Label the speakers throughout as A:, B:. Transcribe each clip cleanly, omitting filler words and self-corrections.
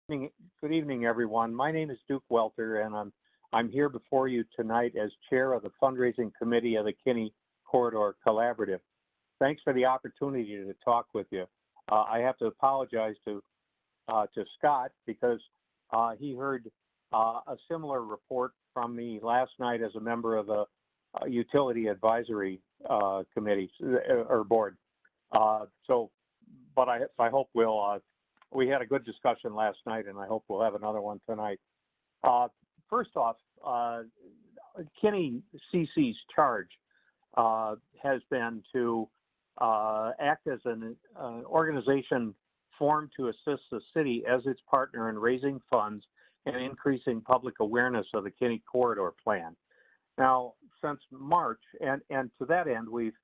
A: evening, Good evening, everyone. My name is Duke Welter, and I'm here before you tonight as chair of the fundraising committee of the Kinney Corridor Collaborative. Thanks for the opportunity to talk with you. I have to apologize to Scott because he heard a similar report from me last night as a member of the Utility Advisory Committee or Board. But I hope we had a good discussion last night, and I hope we'll have another one tonight. First off, KinniCC's charge has been to act as an organization formed to assist the city as its partner in raising funds and increasing public awareness of the Kinney Corridor Plan. Now, since March, and to that end, we've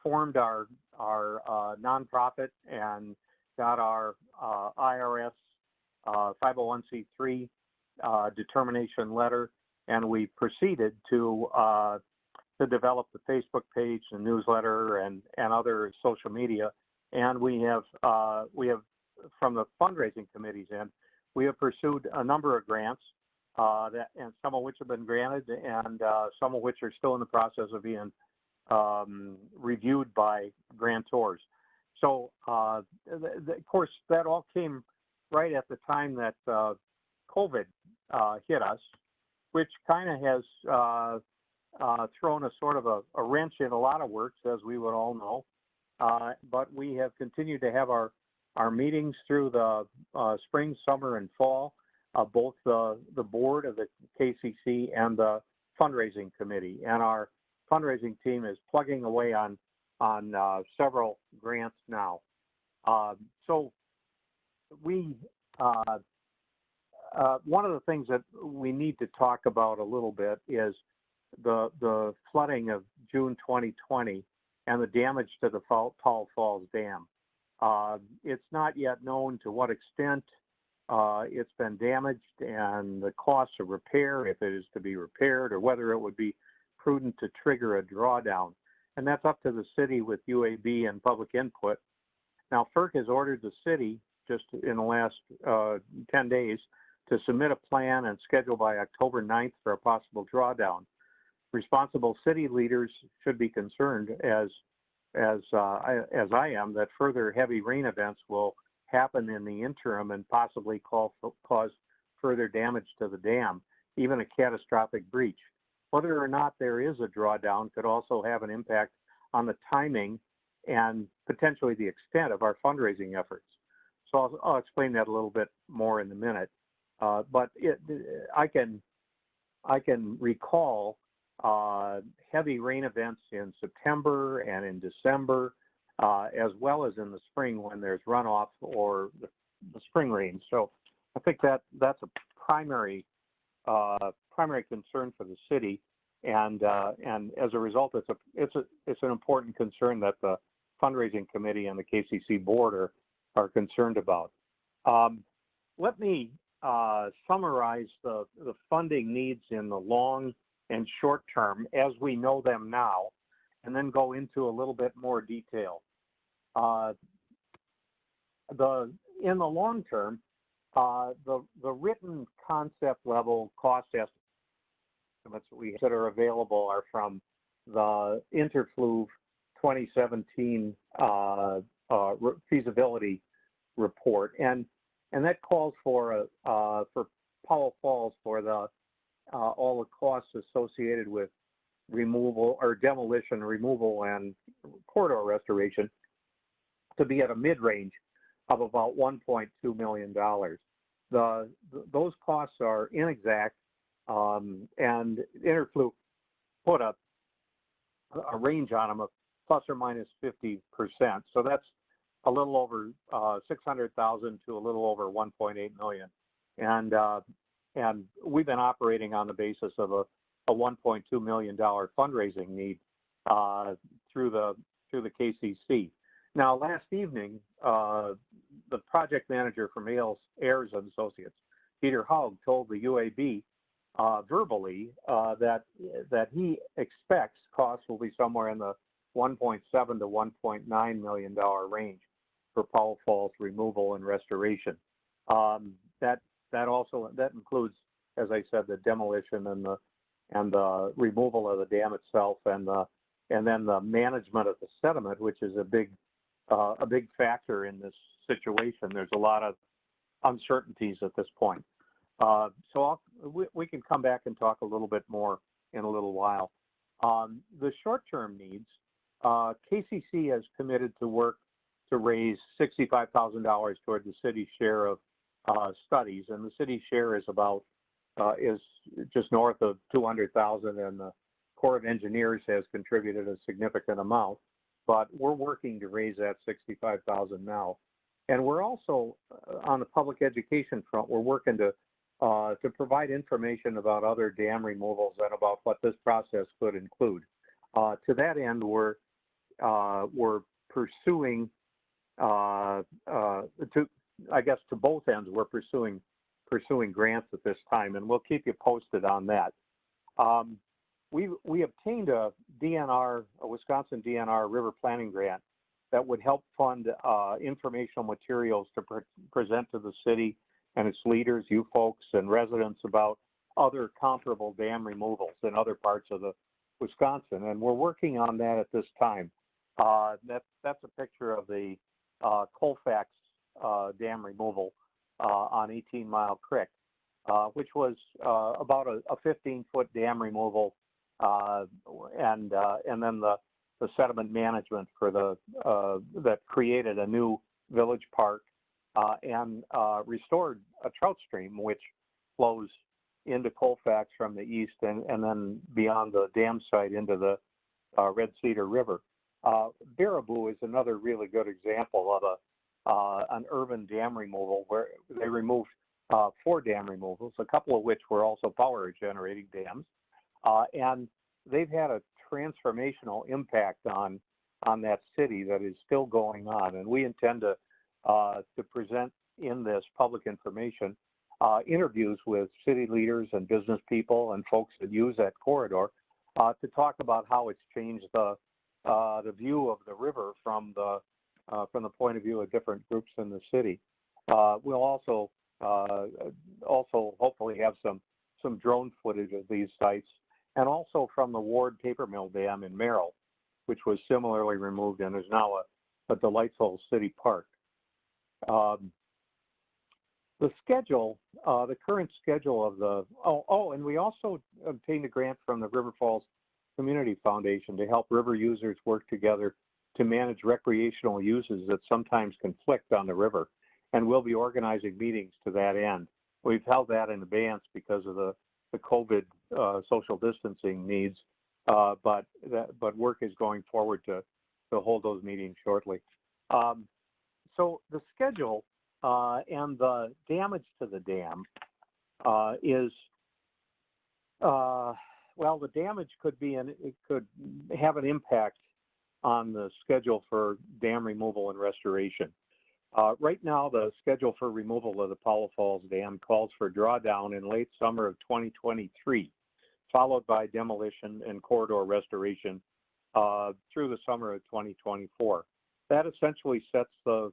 A: formed our nonprofit and got our IRS 501c3 determination letter, and we proceeded to develop the Facebook page, the newsletter, and other social media. And we have from the fundraising committee's end, we have pursued a number of grants, and some of which have been granted, and some of which are still in the process of being reviewed by grantors. So, of course, that all came right at the time that COVID hit us, which kind of has thrown a sort of a wrench in a lot of works, as we would all know. But we have continued to have our meetings through the spring, summer, and fall, both the board of the KCC and the fundraising committee. And our fundraising team is plugging away on several grants now. So we, one of the things that we need to talk about a little bit is the flooding of June 2020 and the damage to the Powell Falls Dam. It's not yet known to what extent it's been damaged and the cost of repair, if it is to be repaired, or whether it would be prudent to trigger a drawdown. And that's up to the city with UAB and public input. Now, FERC has ordered the city, just in the last 10 days, to submit a plan and schedule by October 9th for a possible drawdown. Responsible city leaders should be concerned, as I am, that further heavy rain events will happen in the interim and possibly cause further damage to the dam, even a catastrophic breach. Whether or not there is a drawdown could also have an impact on the timing and potentially the extent of our fundraising efforts. So I'll explain that a little bit more in a minute. But I can recall heavy rain events in September and in December, as well as in the spring when there's runoff or the spring rain. So I think that's a primary concern for the city, and as a result, it's an important concern that the fundraising committee and the KCC board are concerned about. Let me summarize the funding needs in the long and short term as we know them now, and then go into a little bit more detail. In the long term, the written concept level cost estimates that are available are from the Interfluve 2017 feasibility report, and that calls for Powell Falls for all the costs associated with removal or demolition, removal, and corridor restoration to be at a mid-range of about $1.2 million. Those costs are inexact, and Interfluve put a range on them of plus or minus 50%. So that's a little over 600,000 to a little over 1.8 million. And we've been operating on the basis of a $1.2 million fundraising need through the KCC. Now, last evening, the project manager from Ayers and Associates, Peter Haug, told the UAB verbally that he expects costs will be somewhere in the $1.7 to $1.9 million range for Powell Falls removal and restoration. That that includes, as I said, the demolition and the removal of the dam itself, and then the management of the sediment, which is a big factor in this situation. There's a lot of uncertainties at this point. So we can come back and talk a little bit more in a little while. The short-term needs, KCC has committed to work to raise $65,000 toward the city's share of studies, and the city's share is about is just north of $200,000, and the Corps of Engineers has contributed a significant amount. But we're working to raise that $65,000 now, and we're also on the public education front. We're working to provide information about other dam removals and about what this process could include. To that end, we're pursuing to both ends. We're pursuing grants at this time, and we'll keep you posted on that. We obtained a Wisconsin DNR river planning grant that would help fund informational materials to present to the city and its leaders, you folks, and residents about other comparable dam removals in other parts of the Wisconsin, and we're working on that at this time. That's a picture of the Colfax dam removal on 18 Mile Creek, which was about a 15-foot dam removal, and then the sediment management for that created a new village park and restored a trout stream which flows into Colfax from the east and then beyond the dam site into the Red Cedar River. Baraboo is another really good example of an urban dam removal where they removed 4 dam removals, a couple of which were also power generating dams, and they've had a transformational impact on that city that is still going on. And we intend to present in this public information interviews with city leaders and business people and folks that use that corridor to talk about how it's changed the view of the river from the point of view of different groups in the city. We'll also hopefully have some drone footage of these sites, and also from the Ward Paper Mill Dam in Merrill, which was similarly removed and is now a delightful city park. The schedule, the current schedule of the, and we also obtained a grant from the River Falls Community Foundation to help river users work together to manage recreational uses that sometimes conflict on the river, and we'll be organizing meetings to that end. We've held that in advance because of the COVID social distancing needs, but work is going forward to hold those meetings shortly. So the schedule and the damage to the dam is, well, the damage could have an impact on the schedule for dam removal and restoration. Right now, the schedule for removal of the Powell Falls Dam calls for drawdown in late summer of 2023, followed by demolition and corridor restoration through the summer of 2024. That essentially sets the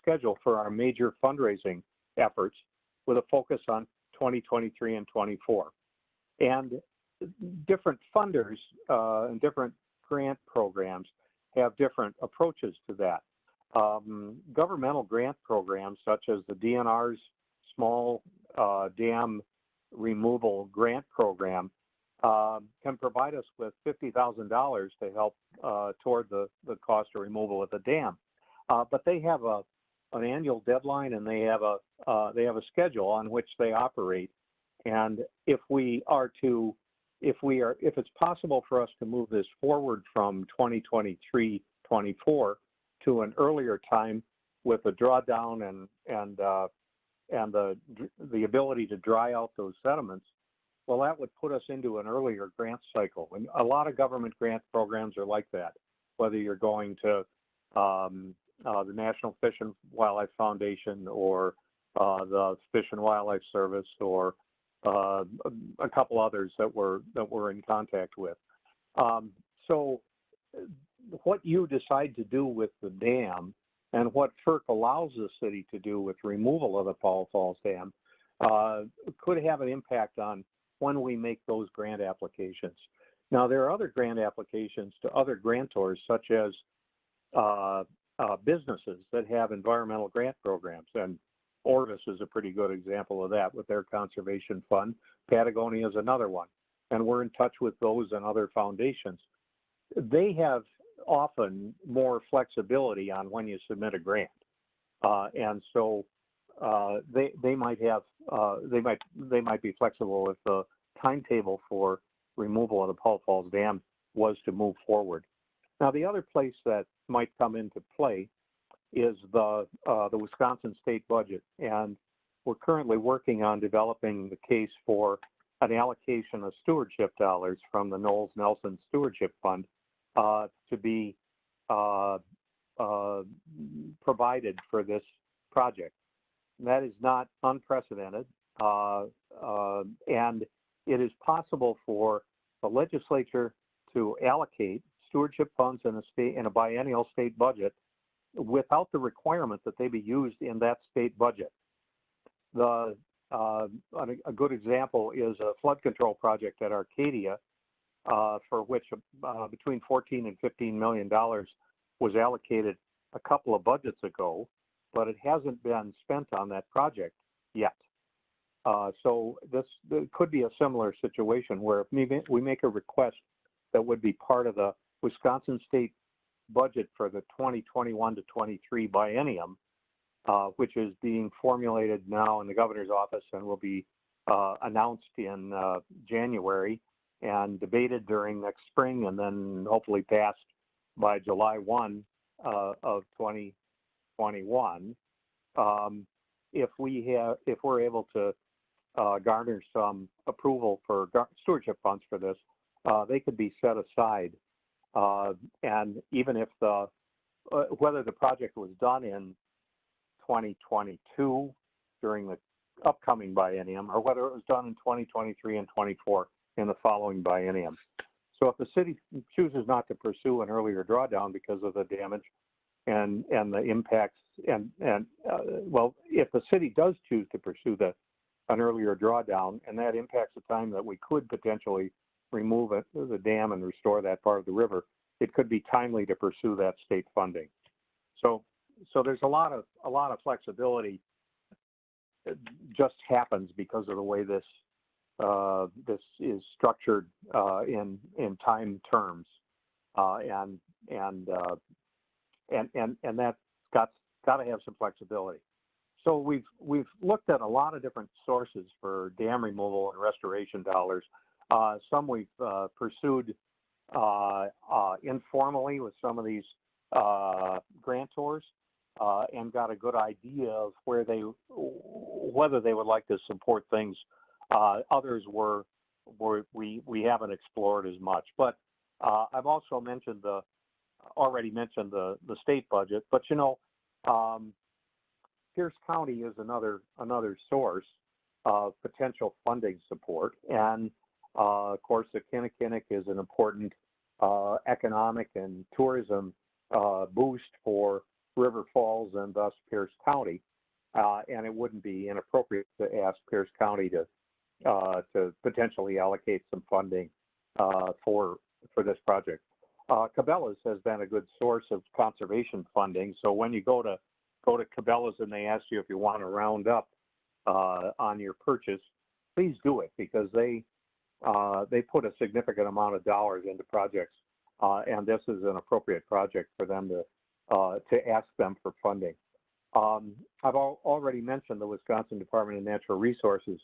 A: schedule for our major fundraising efforts with a focus on 2023 and 24. And different funders and different grant programs have different approaches to that. Governmental grant programs such as the DNR's Small Dam Removal Grant Program can provide us with $50,000 to help toward the cost of removal of the dam. But they have an annual deadline, and they have a schedule on which they operate. And if it's possible for us to move this forward from 2023-24 to an earlier time with a drawdown and the ability to dry out those sediments, well, that would put us into an earlier grant cycle. And a lot of government grant programs are like that, whether you're going to the National Fish and Wildlife Foundation or the Fish and Wildlife Service or a couple others that we're in contact with. So what you decide to do with the dam and what FERC allows the city to do with removal of the Powell Falls Dam could have an impact on when we make those grant applications. Now, there are other grant applications to other grantors, such as businesses that have environmental grant programs, and Orvis is a pretty good example of that with their conservation fund. Patagonia is another one, and we're in touch with those and other foundations. They have often more flexibility on when you submit a grant, and so they might have they might be flexible if the timetable for removal of the Powell Falls Dam was to move forward. Now, the other place that might come into play is the Wisconsin state budget, and we're currently working on developing the case for an allocation of stewardship dollars from the Knowles Nelson Stewardship Fund to be provided for this project. That is not unprecedented, and it is possible for the legislature to allocate stewardship funds in a biennial state budget without the requirement that they be used in that state budget. A good example is a flood control project at Arcadia, for which between $14 and $15 million was allocated a couple of budgets ago, but it hasn't been spent on that project yet. So this could be a similar situation where if we make a request that would be part of the Wisconsin state budget for the 2021 to 23 biennium, which is being formulated now in the governor's office and will be announced in January and debated during next spring, and then hopefully passed by July 1 of 2021. If we're able to garner some approval for stewardship funds for this, they could be set aside. And even if whether the project was done in 2022 during the upcoming biennium, or whether it was done in 2023 and 24 in the following biennium. So if the city chooses not to pursue an earlier drawdown because of the damage and the impacts, well, if the city does choose to pursue an earlier drawdown, and that impacts the time that we could potentially remove the dam and restore that part of the river, it could be timely to pursue that state funding. So there's a lot of flexibility. It just happens because of the way this is structured in time terms, and that's got to have some flexibility. So we've looked at a lot of different sources for dam removal and restoration dollars. Some we've pursued informally with some of these grantors, and got a good idea of whether they would like to support things. Others we haven't explored as much. But I've also already mentioned the state budget. But Pierce County is another source of potential funding support, and of course, the KinniCC is an important economic and tourism boost for River Falls and thus Pierce County, and it wouldn't be inappropriate to ask Pierce County to potentially allocate some funding for this project. Cabela's has been a good source of conservation funding, so when you go to Cabela's and they ask you if you want to round up on your purchase, please do it, because they put a significant amount of dollars into projects, and this is an appropriate project for them to ask them for funding. I've already mentioned the Wisconsin Department of Natural Resources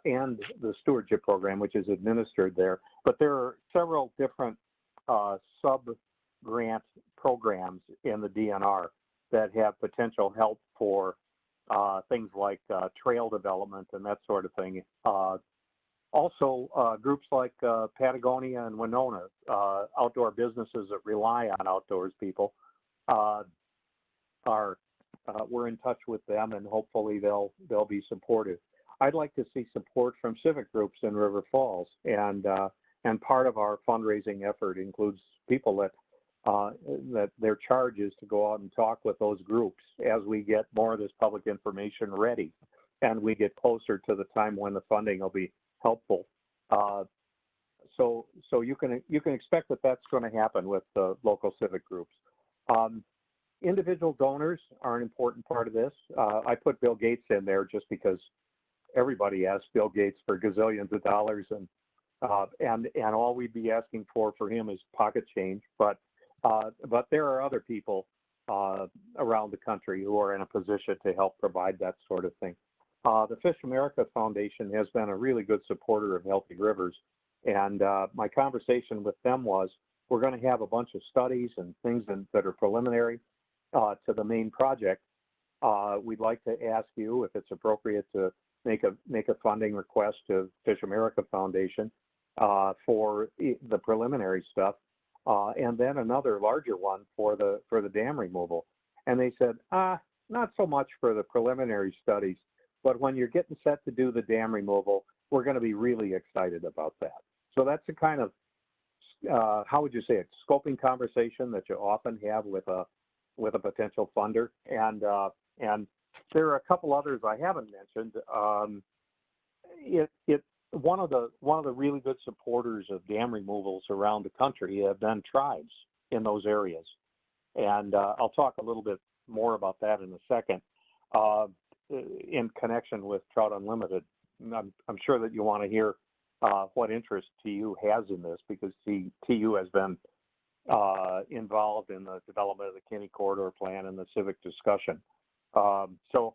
A: and the stewardship program, which is administered there, but there are several different sub-grant programs in the DNR that have potential help for things like trail development and that sort of thing. Also, groups like Patagonia and Winona, outdoor businesses that rely on outdoors people, we're in touch with them, and hopefully they'll be supportive. I'd like to see support from civic groups in River Falls, and part of our fundraising effort includes people that their charge is to go out and talk with those groups as we get more of this public information ready. we get closer to the time when the funding will be helpful. So you can expect that that's going to happen with the local civic groups. Individual donors are an important part of this. I put Bill Gates in there just because everybody asks Bill Gates for gazillions of dollars, and all we'd be asking for him is pocket change. But there are other people around the country who are in a position to help provide that sort of thing. The Fish America Foundation has been a really good supporter of healthy rivers, and my conversation with them was, we're going to have a bunch of studies and things that are preliminary to the main project. We'd like to ask you if it's appropriate to make a funding request to Fish America Foundation for the preliminary stuff, and then another larger one for the dam removal. And they said, not so much for the preliminary studies, but when you're getting set to do the dam removal, we're going to be really excited about that. So that's a kind of, how would you say it, scoping conversation that you often have with a potential funder. And there are a couple others I haven't mentioned. One of the really good supporters of dam removals around the country have been tribes in those areas, and I'll talk a little bit more about that in a second. In connection with Trout Unlimited, I'm sure that you want to hear what interest TU has in this, because TU has been involved in the development of the Kinney Corridor Plan and the civic discussion. So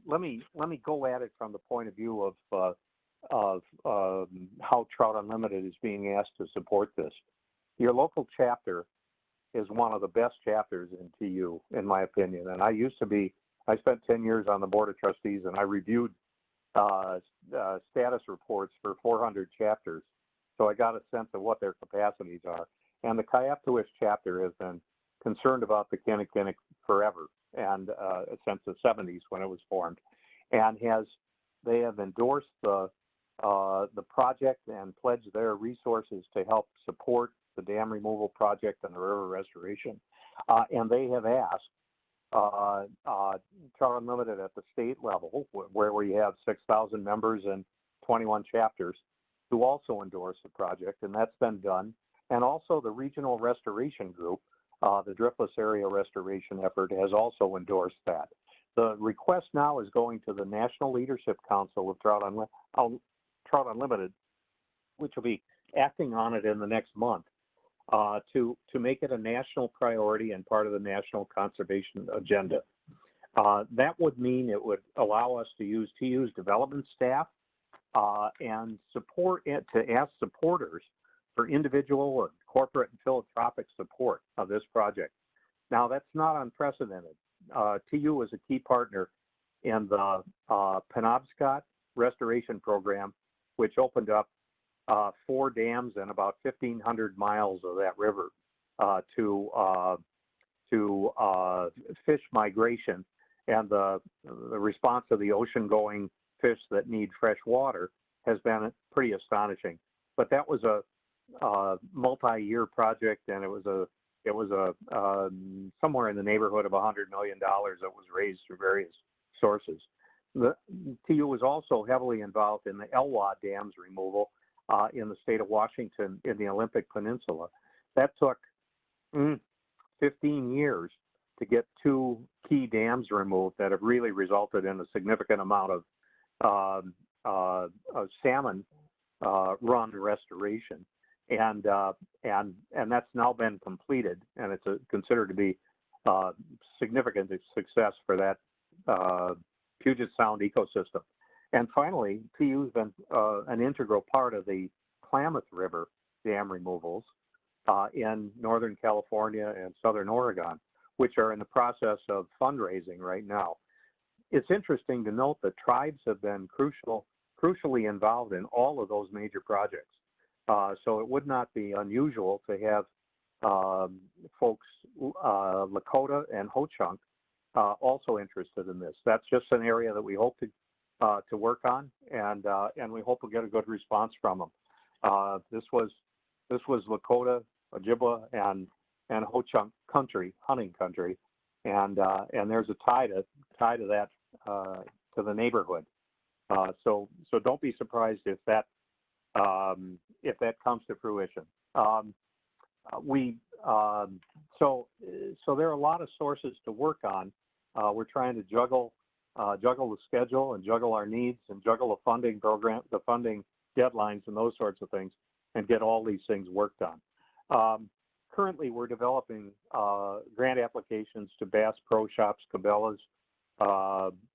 A: let me go at it from the point of view of how Trout Unlimited is being asked to support this. Your local chapter is one of the best chapters in TU, in my opinion. And I spent 10 years on the Board of Trustees, and I reviewed status reports for 400 chapters. So I got a sense of what their capacities are. And the Kayaptuish chapter has been concerned about the KinniCC forever, and since the 70s when it was formed, and they have endorsed the project and pledged their resources to help support the dam removal project and the river restoration. And they have asked Trout Unlimited at the state level, where we have 6,000 members and 21 chapters, to also endorse the project, and that's been done. And also the Regional Restoration Group, the Driftless Area Restoration Effort, has also endorsed that. The request now is going to the National Leadership Council of Trout Unlimited, which will be acting on it in the next month, to make it a national priority and part of the national conservation agenda. That would mean it would allow us to use TU's development staff and to ask supporters for individual or corporate and philanthropic support of this project. Now, that's not unprecedented. TU is a key partner in the Penobscot Restoration Program, which opened up 4 dams and about 1,500 miles of that river to fish migration, and the response of the ocean-going fish that need fresh water has been pretty astonishing. But that was a multi-year project, and it was somewhere in the neighborhood of $100 million that was raised through various sources. The TU was also heavily involved in the Elwha Dam's removal in the state of Washington in the Olympic Peninsula. That took 15 years to get 2 key dams removed that have really resulted in a significant amount of salmon run restoration. And that's now been completed, and it's considered to be significant success for that Puget Sound ecosystem. And finally, TU's been an integral part of the Klamath River dam removals in Northern California and Southern Oregon, which are in the process of fundraising right now. It's interesting to note that tribes have been crucially involved in all of those major projects. So it would not be unusual to have folks, Lakota and Ho-Chunk, also interested in this. That's just an area that we hope to work on, and we hope we'll get a good response from them. This was Lakota, Ojibwa, and Ho-Chunk country, hunting country, and there's a tie to to the neighborhood. So don't be surprised if that comes to fruition. So there are a lot of sources to work on. We're trying to juggle the schedule and juggle our needs and juggle the funding program, the funding deadlines and those sorts of things, and get all these things worked on. Currently, we're developing grant applications to Bass Pro Shops, Cabela's,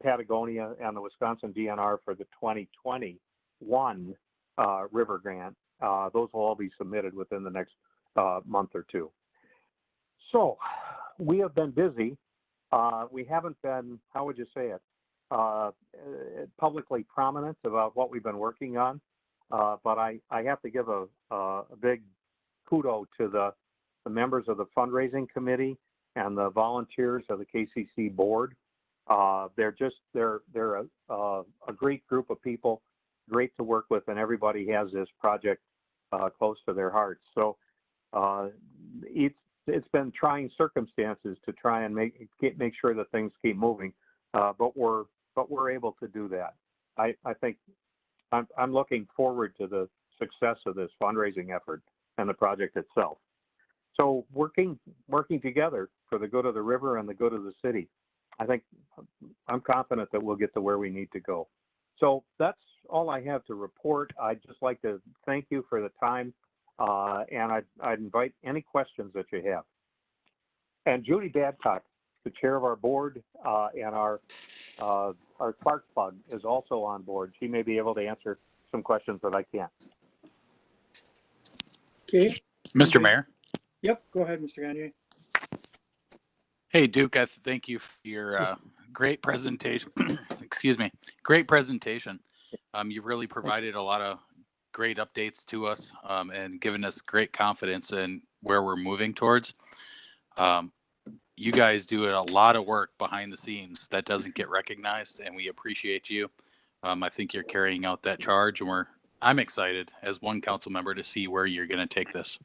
A: Patagonia, and the Wisconsin DNR for the 2021 river grant. Those will all be submitted within the next month or two. So we have been busy. We haven't been, how would you say it, publicly prominent about what we've been working on. But I have to give a big kudo to the members of the fundraising committee and the volunteers of the KCC board. They're a great group of people, great to work with, and everybody has this project close to their hearts. So it's been trying circumstances to try and make sure that things keep moving, but we're able to do that. I think I'm looking forward to the success of this fundraising effort and the project itself. So working together for the good of the river and the good of the city, I'm confident that we'll get to where we need to go. So that's all I have to report. I'd just like to thank you for the time, and I'd invite any questions that you have. And Judy Babcock, the chair of our board, and our spark plug is also on board. She may be able to answer some questions that I can't.
B: Okay.
C: Mr. Mayor?
B: Yep, go ahead, Mr. Gagne.
C: Hey, Duke, I thank you for your great presentation. Excuse me. Great presentation. You've really provided a lot of great updates to us and given us great confidence in where we're moving towards. You guys do a lot of work behind the scenes that doesn't get recognized, and we appreciate you. I think you're carrying out that charge, and I'm excited as one council member to see where you're going to take this.